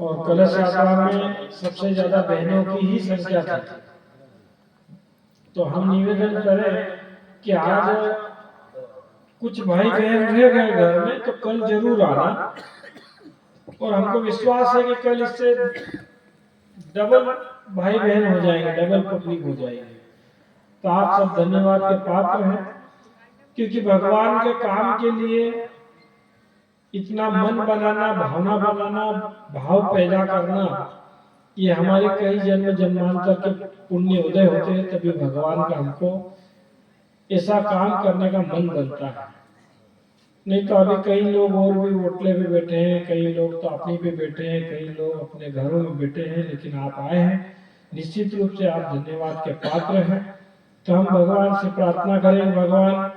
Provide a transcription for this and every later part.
और कलश यात्रा में सबसे ज्यादा बहनों की ही संख्या थी। तो हम निवेदन करें कि आज कुछ भाई बहन रह गए घर में तो कल जरूर आना, और हमको विश्वास है कि कल इससे डबल भाई बहन हो जाएंगे, डबल पब्लिक हो जाएगी। तो आप सब धन्यवाद के पात्र हैं, क्योंकि भगवान के काम के लिए इतना मन बनाना, भावना बनाना, भाव पैदा करना, ये हमारे कई जन्म जन्मांतर के पुण्य उदय होते हैं, तभी भगवान का हमको ऐसा काम करने का मन बनता है। नहीं तो अभी कई लोग और भी होटले पे बैठे हैं, कई लोग तो अपनी पे बैठे हैं, कई लोग अपने घरों में बैठे हैं, लेकिन आप आए हैं, निश्चित रूप से आप धन्यवाद के पात्र हैं। तो हम भगवान से प्रार्थना करें, भगवान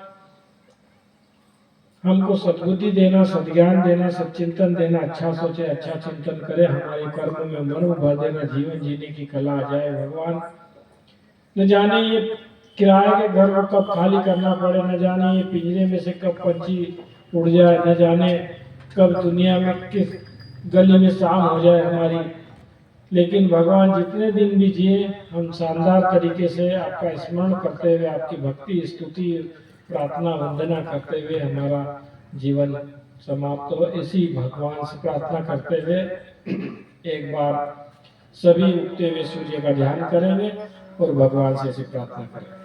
हमको सद्बुद्धि देना, सद्ज्ञान देना, सच्चिंतन देना, अच्छा सोचे, अच्छा चिंतन करे, हमारे कर्म में मन भर देना, जीवन जीने की कला आ जाए। भगवान न जाने ये किराए के घर को कब खाली करना पड़े, न जाने ये पिंजरे में से कब पंछी उड़ जाए, न जाने कब दुनिया में किस गली में शाम हो जाए हमारी। लेकिन भगवान जितने दिन भी जिए, हम शानदार तरीके से आपका स्मरण करते हुए, आपकी भक्ति, स्तुति, प्रार्थना, वंदना करते हुए हमारा जीवन समाप्त हो। इसी भगवान से प्रार्थना करते हुए एक बार सभी उगते हुए सूर्य का ध्यान करेंगे और भगवान से ऐसी प्रार्थना करेंगे।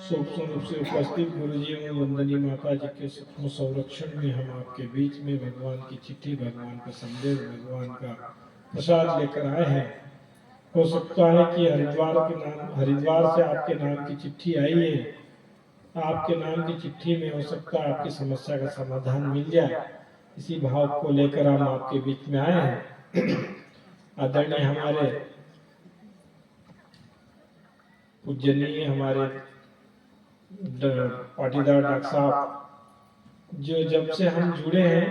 सूक्ष्म रूप से उपस्थित गुरु जी एवं वंदनीय माता जी के सूक्ष्म संरक्षण में हम आपके बीच में भगवान की चिट्ठी, भगवान का संदेश, भगवान का प्रसाद लेकर आए हैं। हो सकता है कि हरिद्वार से आपके नाम की चिट्ठी आई है, आपके नाम की चिट्ठी में हो सकता है आपकी समस्या का समाधान मिल जाए। इसी भाव को लेकर हम आपके बीच में आए हैं। आदरणीय हमारे पूजनीय हमारे पाटीदार डॉक्टर साहब, जो जब से हम जुड़े हैं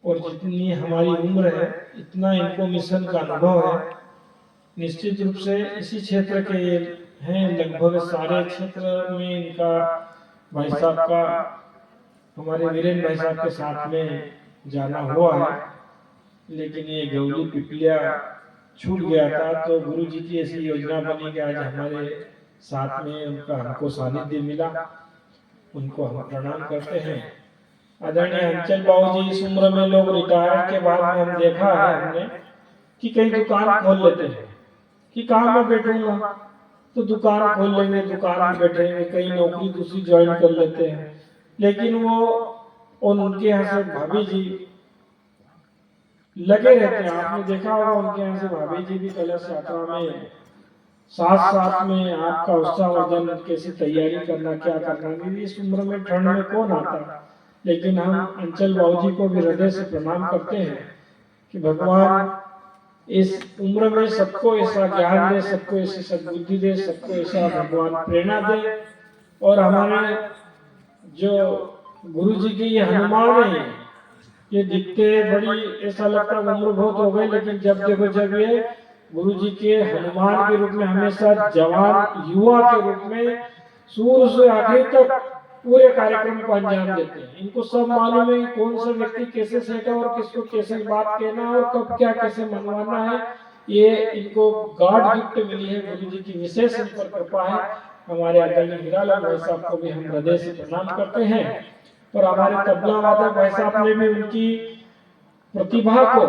और जितनी हमारी उम्र है, इतना इनको मिशन का अनुभव है। निश्चित रूप से इसी क्षेत्र के हैं, लगभग सारे क्षेत्र में इनका, भाई साहब का, हमारे वीरेंद्र भाई साहब के साथ में जाना हुआ है। लेकिन ये गौली पिपलिया छूट गया था, तो गुरु जी की ऐसी योजना बनी कि आज हमारे साथ में उनका हमको सानिध्य मिला, उनको हम प्रणाम करते हैं। आदरणीय अंचल बाबू जी, इस उम्र में लोग रिटायर के बाद में हम देखा है हमने कि कई दुकान खोल लेते हैं कि कहाँ मैं बैठूंगा, तो दुकान खोल लेंगे, दुकान में बैठेंगे, कई नौकरी दूसरी ज्वाइन कर लेते हैं। लेकिन वो और उनके यहाँ से भाभी जी लगे रहते हैं। आपने देखा होगा उनके यहाँ से भाभी जी भी कलश यात्रा में साथ साथ में आपका उत्साहवर्धन, कैसी तैयारी करना, क्या करना। इस उम्र में ठंड में कौन आता, लेकिन हम अंचल बाबू जी को भी हृदय से प्रणाम करते हैं कि भगवान इस उम्र में सबको ऐसा ज्ञान दे, सबको ऐसी सद्बुद्धि दे, सबको ऐसा भगवान प्रेरणा दे। और हमारे जो गुरु जी की ये हनुमान है, ये दिखते बड़ी, ऐसा लगता है उम्र बहुत हो गई, लेकिन जब देखो जब ये गुरु जी के हनुमान के रूप में हमेशा जवान युवा के रूप में शुरू से आखिर तक पूरे कार्यक्रम को अंजाम देते हैं। इनको सब मालूम है कि कौन सा व्यक्ति कैसे सेटा और किसको कैसे बात कहना और कब क्या कैसे मनवाना है। ये इनको गॉड गिफ्ट मिली है, गुरु जी की विशेष इन पर कृपा है। हमारे आदरणीय हीरालाल भाई साहब को भी हम हृदय से प्रणाम करते हैं। और हमारे तबला वादक भाई साहब ने भी उनकी प्रतिभा को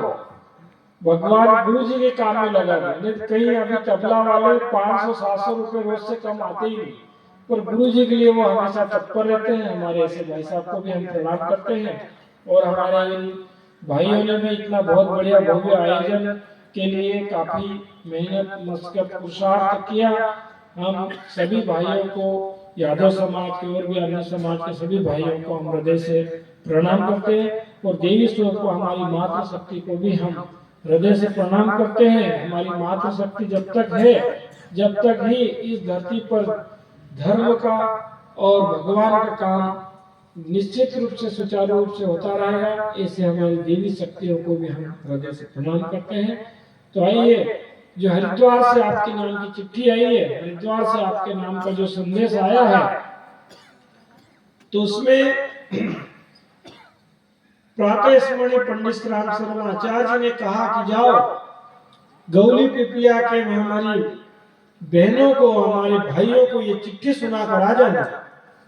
भगवान गुरु जी के काम में लगा दिया। कहीं अभी तबला वाले 500-700 रुपए रोज से कम आते ही नहीं, पर गुरु जी के लिए वो हमेशा तत्पर रहते हैं। हमारे ऐसे भाई साहब को भी हम प्रणाम करते हैं। और हमारे इन भाइयों ने भी इतना बहुत बढ़िया भव्य आयोजन के लिए काफी मेहनत, मशक्कत, पुरुषार्थ किया। हम सभी भाइयों को, यादव समाज के और भी अन्य समाज के सभी भाइयों को हम हृदय से प्रणाम करते हैं। और देवी स्वरूप को, हमारी मातृ शक्ति को भी हम हृदय से प्रणाम करते हैं। हमारी मातृशक्ति जब तक है, जब तक ही इस धरती पर धर्म का और भगवान का काम निश्चित रूप से सुचारू रूप से होता रहेगा। ऐसे हमारी देवी शक्तियों को भी हम हृदय से प्रणाम करते हैं। तो आइए, जो हरिद्वार से आपके नाम की चिट्ठी आई है, हरिद्वार से आपके नाम का जो संदेश आया है, तो उसमें प्रातः स्मरणीय पंडित राम शर्मा आचार्य ने कहा कि जाओ गौली पिपलिया के हमारी बहनों को, हमारे भाइयों को ये चिट्ठी सुनाकर आ जाना।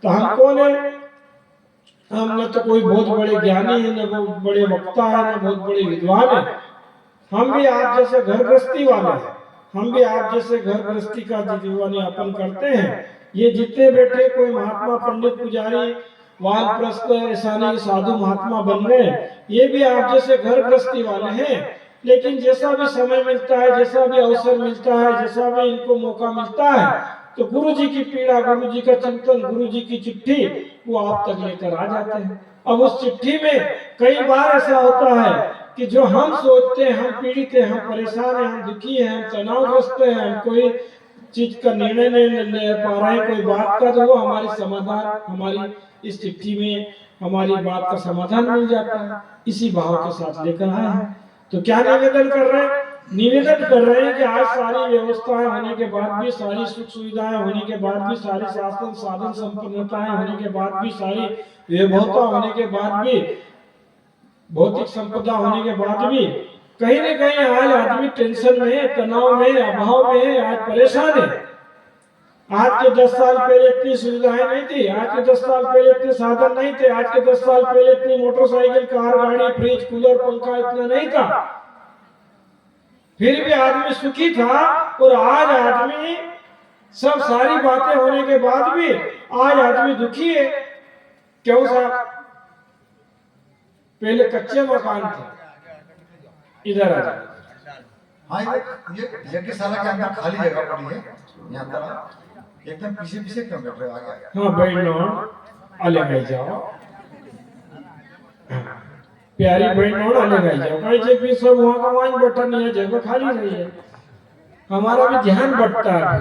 तो हम कौन है? हम न तो कोई बहुत बड़े ज्ञानी है, न बहुत बड़े वक्ता है, न बहुत बड़े विद्वान है। हम भी आप जैसे घर गृहस्थी वाले हैं, हम भी आप जैसे घर गृहस्थी का जीवन यापन करते हैं। ये जितने बैठे कोई महात्मा, पंडित, पुजारी, वानप्रस्थ, ऐसा नहीं साधु महात्मा बन गए, ये भी आप जैसे घर गृहस्थी वाले हैं। लेकिन जैसा भी समय मिलता है, जैसा भी अवसर मिलता है, जैसा भी इनको मौका मिलता है, तो गुरु जी की पीड़ा, गुरु जी का चिंतन, गुरु जी की चिट्ठी वो आप तक लेकर आ जाते हैं। अब उस चिट्ठी में कई बार ऐसा होता है कि जो हम सोचते हैं, हम पीड़ित हैं, हम परेशान हैं, हम दुखी हैं, हम तनावग्रस्त हैं, हम कोई चीज का निर्णय नहीं ले पा रहे हैं, कोई बात का, तो वो हमारी समाधान, हमारी इस चिट्ठी में हमारी बात का समाधान मिल जाता है। इसी भाव के साथ लेकर आए हैं। तो क्या निवेदन कर रहे हैं? निवेदन कर रहे हैं कि आज सारी व्यवस्थाएं होने के बाद भी, सारी सुख सुविधाएं होने के बाद भी, सारी शासन साधन संपन्नताएं होने के बाद भी, सारी वैभवता होने के बाद भी, भौतिक संपदा होने के बाद भी कहीं न कहीं आज आदमी टेंशन में, तनाव में, अभाव में है, आज परेशान है। आज के 10 साल पहले इतनी सुविधाएं नहीं थी, आज के 10 साल पहले इतने साधन नहीं थे, आज के 10 साल पहले इतनी मोटरसाइकिल, कार, गाड़ी, फ्रिज, कूलर, पंखा इतना नहीं था। फिर भी आदमी सुखी था। और आज आदमी सब सारी बातें होने के बाद भी आज आदमी दुखी है। क्यों साहब? पहले कच्चे मकान थे। इधर आ जाए। हाँ, ये यज्ञशाला के अंदर खाली जगह पड़ी है, यहाँ पर एकदम पीछे पीछे क्यों बैठ रहे हो? आगे हाँ बहनों, अलग आ जाओ, प्यारी बहनों अलग आ जाओ। भाई जे भी सब वहाँ का वहाँ बैठा नहीं है, जगह खाली रही है, हमारा भी ध्यान बटता है।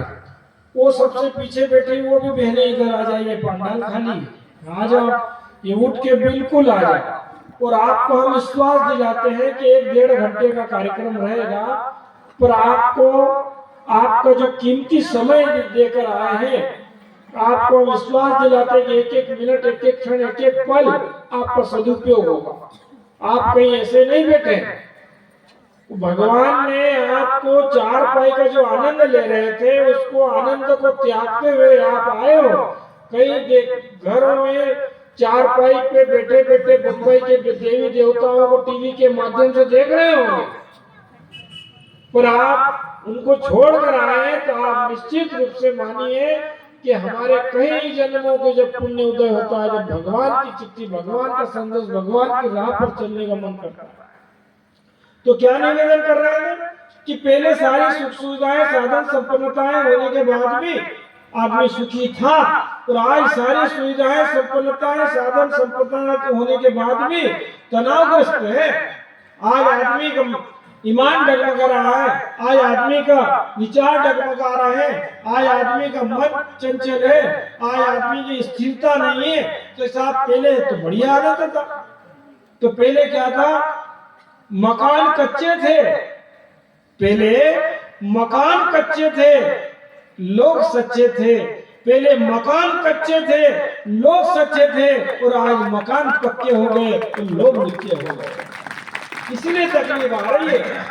वो सबसे पीछे बैठे वो भी बहने इधर आ जाइए, पंडाल खाली, आ जाओ, ये उठ के बिल्कुल आ जाओ। और आपको हम विश्वास दिलाते हैं कि 1-1.5 घंटे का कार्यक्रम रहेगा, पर आपको आपका जो कीमती समय देकर आए हैं, आपको विश्वास दिलाते हैं कि 1-1 मिनट, 1-1 क्षण, 1-1 पल आपका सदुपयोग होगा। आप कहीं ऐसे नहीं बैठे। भगवान ने आपको 4 पाई का जो आनंद ले रहे थे, उसको आनंद को त्यागते हुए आप आए हो। कई घरों में 4 पाई पे बैठे बैठे बम्बई के देवी देवताओं को टीवी के माध्यम से देख रहे होंगे, पर आप उनको छोड़कर आए, तो आप निश्चित रूप से मानिए कि हमारे कई जन्मों के जब पुण्य उदय होता है, जब भगवान की चिट्ठी, भगवान का संदेश, भगवान की राह पर चलने का मन करता है। तो क्या निवेदन कर रहे हैं कि पहले सारी सुख सुविधाएं, साधन संपन्नताएं होने के बाद भी आदमी सुखी था, और आज सारी सुविधाएं, संपन्नताएं, साधन संपन्नता होने के बाद भी तनावग्रस्त है। आज आदमी का ईमान डगमगा रहा है, आज आदमी का विचार डगमगा रहा है, आज आदमी का मन चंचल है, आज आदमी की स्थिरता नहीं है। तो साहब पहले तो बढ़िया आदत था। तो पहले क्या था? मकान कच्चे थे, पहले मकान कच्चे थे, लोग सच्चे थे। पहले मकान कच्चे थे, लोग सच्चे थे, और आज मकान पक्के हो गए तो लोग नीचे हो गए। इसलिए तकलीफ आ रही है,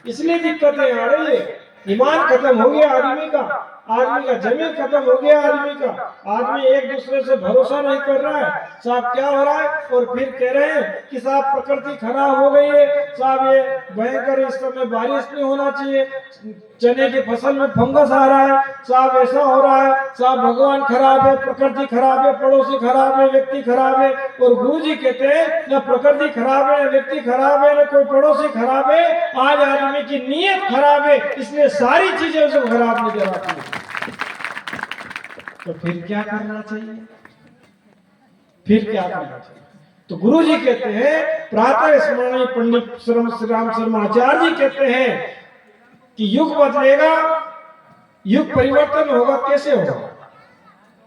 इसलिए दिक्कतें आ रही है। ईमान खत्म हो गया आदमी का, आदमी का जमीन खत्म हो गया आदमी का, आदमी एक दूसरे से भरोसा नहीं कर रहा है। साहब क्या हो रहा है? और फिर कह रहे हैं कि साहब प्रकृति खराब हो गई है, साहब ये भयंकर इस समय बारिश नहीं होना चाहिए, चने की फसल में फंगस आ रहा है, साहब ऐसा हो रहा है, साहब भगवान खराब है, प्रकृति खराब है, पड़ोसी खराब है, व्यक्ति खराब है। और गुरु जी कहते हैं न प्रकृति खराब है, न व्यक्ति खराब है, न कोई पड़ोसी खराब है, आज आदमी की नीयत खराब है, इसलिए सारी चीजें उसको खराब नजर आती है। तो फिर क्या करना चाहिए? फिर क्या करना चाहिए? तो गुरु जी कहते हैं, प्रातः स्मरणीय पंडित श्री राम शर्मा आचार्य जी कहते हैं कि युग बदलेगा, युग परिवर्तन होगा। कैसे होगा?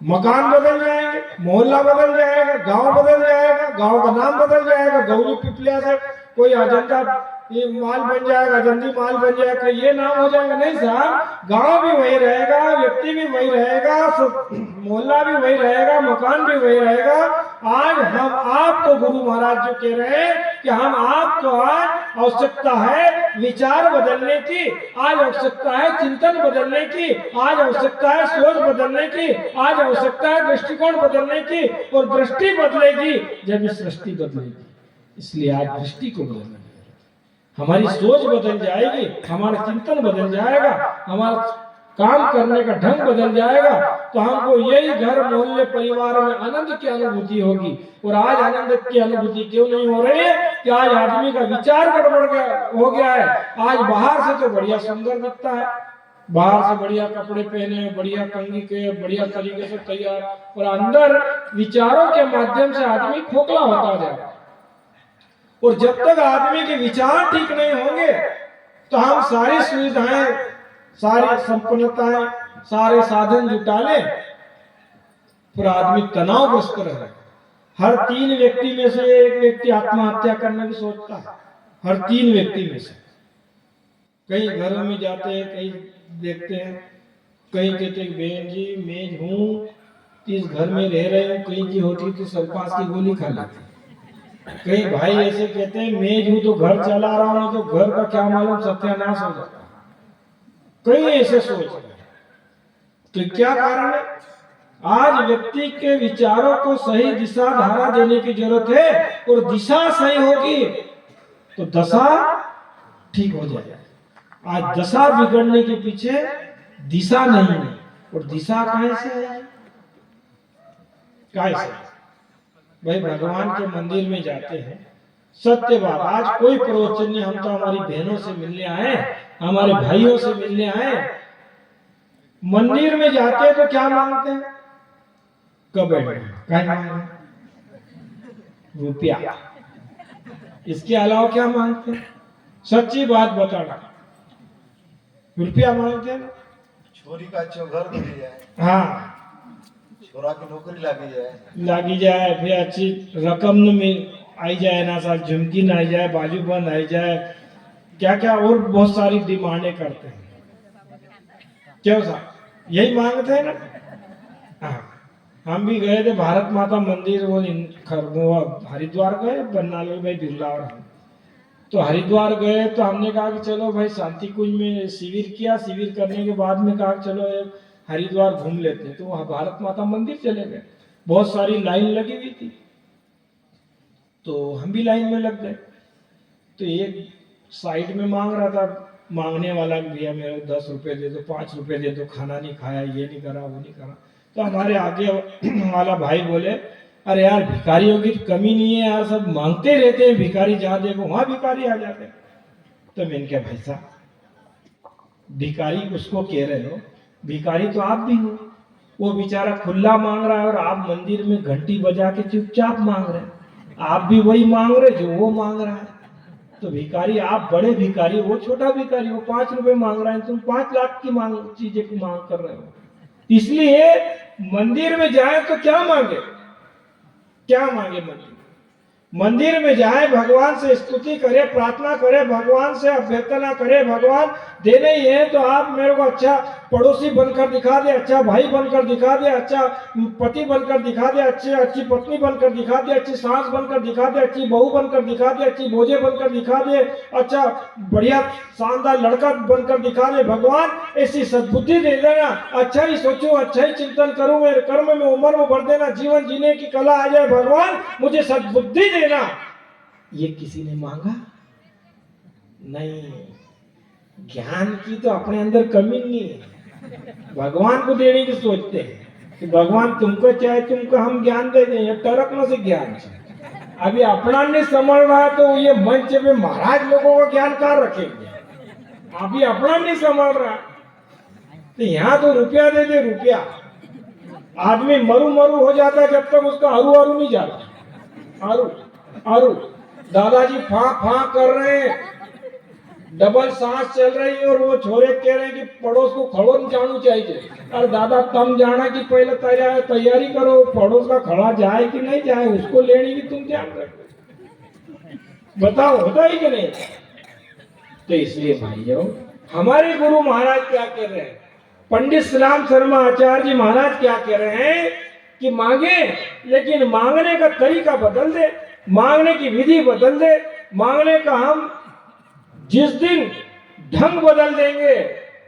मकान बदल जाएंगे, मोहल्ला बदल जाएगा, गांव बदल जाएगा, गांव का नाम बदल जाएगा। गौरी पिपलिया से कोई अजंता ये माल बन जाएगा, अजंती माल बन जाएगा, ये नाम हो जाएगा। नहीं साहब, गांव भी वही रहेगा, व्यक्ति भी वही रहेगा, मोहल्ला भी वही रहेगा, मकान भी वही रहेगा। आज हम आपको गुरु महाराज जो कह रहे हैं कि हम आपको आज आवश्यकता है विचार बदलने की, आज आवश्यकता है चिंतन बदलने की, आज आवश्यकता है सोच बदलने की, आज आवश्यकता है दृष्टिकोण बदलने की। और दृष्टि बदलेगी जब इस सृष्टि बदलेगी। इसलिए आज दृष्टि को बदलना, हमारी सोच बदल जाएगी, हमारा चिंतन बदल जाएगा, हमारा काम करने का ढंग बदल जाएगा। तो हमको यही घर मोहल्ले परिवार में आनंद की अनुभूति होगी। और आज आनंद की अनुभूति क्यों नहीं हो रही है? कि आज आदमी का विचार गड़बड़ हो गया है। आज बाहर से तो बढ़िया सुंदर दिखता है, बाहर से बढ़िया कपड़े पहने, बढ़िया कंघी के, बढ़िया तरीके से तैयार, और अंदर विचारों के माध्यम से आदमी खोखला होता जाएगा। और जब तक आदमी के विचार ठीक नहीं होंगे तो हम सारी सुविधाएं, सारी संपन्नताएं, सारे साधन जुटा लें, फिर आदमी तनावग्रस्त रहे। हर 3 व्यक्ति में से 1 व्यक्ति आत्महत्या करने की सोचता है, हर 3 व्यक्ति में से। कई घरों में जाते हैं, कई देखते हैं, कई कहते हैं बहन जी मैं हूँ, इस घर में रह रहे हूँ, कहीं की होती तो सल्फास की गोली खा लेती। कई भाई ऐसे कहते हैं मैं हूँ तो घर चला रहा हूँ, तो घर का क्या मालूम सत्यानाश हो जाता। कई ऐसे सोच रहे हैं। तो क्या कारण है? आज व्यक्ति के विचारों को सही दिशा धारा देने की जरूरत है। और दिशा सही होगी तो दशा ठीक हो जाएगी। आज दशा बिगड़ने के पीछे दिशा नहीं है। और दिशा कहां से है? कैसे? भाई भगवान के मंदिर में जाते हैं, सत्य बात, आज कोई प्रवचन नहीं, हम तो हमारी बहनों से मिलने आए, हमारे भाइयों से मिलने आए। मंदिर में जाते हैं तो क्या मांगते हैं? कब रुपया, इसके अलावा क्या मांगते हैं? सच्ची बात बताना, रुपया मांगते हैं। छोरी का अच्छो घर मिल जाए, हाँ, छोरा की नौकरी लागी जाए, फिर अच्छी रकम न मिल आई जाए ना, साथ झुमकी न आई जाए, बाजू बंद आई जाए, क्या क्या और बहुत सारी डिमांडें करते हैं। क्यों साहब? यही मांगते हैं ना। हाँ, हम भी गए थे भारत माता मंदिर, वो हरिद्वार गए, बन्नालाल भाई बिरला और हम। तो हरिद्वार गए तो हमने कहा कि चलो भाई शांति कुंज में शिविर किया, शिविर करने के बाद में कहा चलो हरिद्वार घूम लेते हैं। तो वहां भारत माता मंदिर चले गए, बहुत सारी लाइन लगी हुई थी, तो हम भी लाइन में लग गए। तो एक साइड में मांग रहा था, मांगने वाला भैया मेरे 10 रुपए दे दो, 5 रुपए दे दो, खाना नहीं खाया, ये नहीं करा, वो नहीं करा। तो हमारे आगे वाला भाई बोले अरे यार भिखारियों की कमी नहीं है यार, सब मांगते रहते हैं, भिखारी जहाँ देखो वहां भिखारी आ जाते हैं। तो मैंने कहा भाई साहब भिखारी उसको कह रहे हो, भिखारी तो आप भी हो। वो बेचारा खुला मांग रहा है और आप मंदिर में घंटी बजा के चुपचाप मांग रहे हैं। आप भी वही मांग रहे जो वो मांग रहा है। तो भिखारी आप बड़े भिखारी, वो छोटा भिखारी, वो 5 रुपए मांग रहा है, तुम 5 लाख की चीजें की मांग कर रहे हो। इसलिए मंदिर में जाए तो क्या मांगे? क्या मांगे? मंदिर में जाए, भगवान से स्तुति करे, प्रार्थना करे, भगवान से अभ्यर्थना करे, भगवान देने ही है तो आप मेरे को अच्छा पड़ोसी बनकर दिखा दे, अच्छा भाई बनकर दिखा दे, अच्छा पति बनकर दिखा दे, अच्छी पत्नी बनकर दिखा दे, अच्छी सास बनकर दिखा दे, अच्छी बहू बनकर दिखा दे, अच्छी भोजे बनकर दिखा दे, अच्छा बढ़िया शानदार लड़का बनकर दिखा दे। भगवान ऐसी सद्बुद्धि दे देना, अच्छा ही सोचूं, अच्छा ही चिंतन करूं, मेरे कर्म में उम्र में बढ़ देना, जीवन जीने की कला आ जाए, भगवान मुझे सद्बुद्धि देना। ये किसी ने मांगा नहीं। ज्ञान की तो अपने अंदर कमी नहीं है, भगवान को देने की सोचते हैं कि भगवान तुमको चाहे तुमको हम ज्ञान दे दें, ये टरकने से ज्ञान है। अभी अपना नहीं समझ रहा तो ये मंच पे महाराज लोगों को ज्ञान कहाँ रखेंगे? अभी अपना नहीं समझ रहा तो यहाँ तो रुपया दे दे, रुपया। आदमी मरू मरू हो जाता है जब तक उसका हरू हरू नहीं जाता। हरू और दादाजी फां फां कर रहे हैं, डबल सांस चल रही है और वो छोरे कह रहे हैं कि पड़ोस को खड़ो नहीं जाना चाहिए। और दादा तुम जाना कि पहले तैयारी करो, पड़ोस का खड़ा जाए कि नहीं जाए उसको लेने की तुम ध्यान रखो। बताओ होता है कि नहीं? तो इसलिए भाइयों हमारे गुरु महाराज क्या कह रहे हैं, पंडित श्री राम शर्मा आचार्य जी महाराज क्या कह रहे हैं कि मांगे, लेकिन मांगने का तरीका बदल दे, मांगने की विधि बदल दे। मांगने का हम जिस दिन ढंग बदल देंगे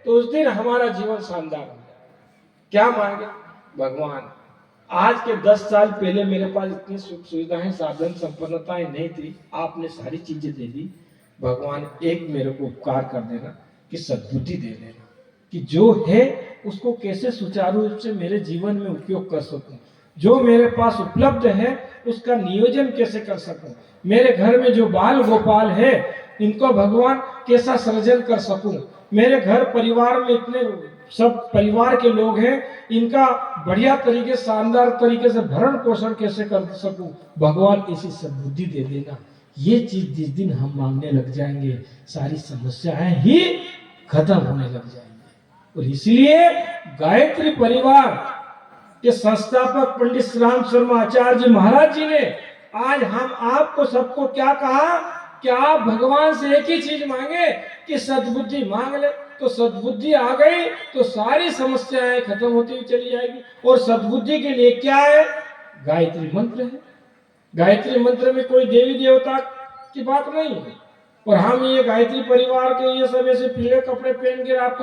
तो उस दिन हमारा जीवन शानदार हो जाएगा। क्या मांगे? भगवान आज के 10 साल पहले मेरे पास इतनी सुख सुविधाएं साधन संपन्नताएं नहीं थी, आपने सारी चीजें दे दी। भगवान एक मेरे को उपकार कर देना कि सद्बुद्धि दे देना कि जो है उसको कैसे सुचारू रूप से मेरे जीवन में उपयोग कर सकूं, जो मेरे पास उपलब्ध है उसका नियोजन कैसे कर सकूं, मेरे घर में जो बाल गोपाल है इनको भगवान कैसा सृजन कर सकूं, मेरे घर परिवार में इतने सब परिवार के लोग हैं इनका बढ़िया तरीके शानदार तरीके से भरण पोषण कैसे कर सकूं, भगवान ऐसी सद्बुद्धि दे देना। ये चीज जिस दिन हम मांगने लग जाएंगे सारी समस्याएं ही खत्म होने लग जाएंगी। और इसलिए गायत्री परिवार के संस्थापक पंडित श्री राम शर्मा आचार्य जी महाराज जी ने आज हम आपको सबको क्या कहा कि आप भगवान से एक ही चीज मांगे कि सद्बुद्धि मांग ले। तो सद्बुद्धि आ गई तो सारी समस्याएं खत्म होती हुई चली जाएगी। और सद्बुद्धि के लिए क्या है? गायत्री मंत्र है। गायत्री मंत्र में कोई देवी देवता की बात नहीं है। और हम ये गायत्री परिवार के ये सब ऐसे पीले कपड़े पहन के आपको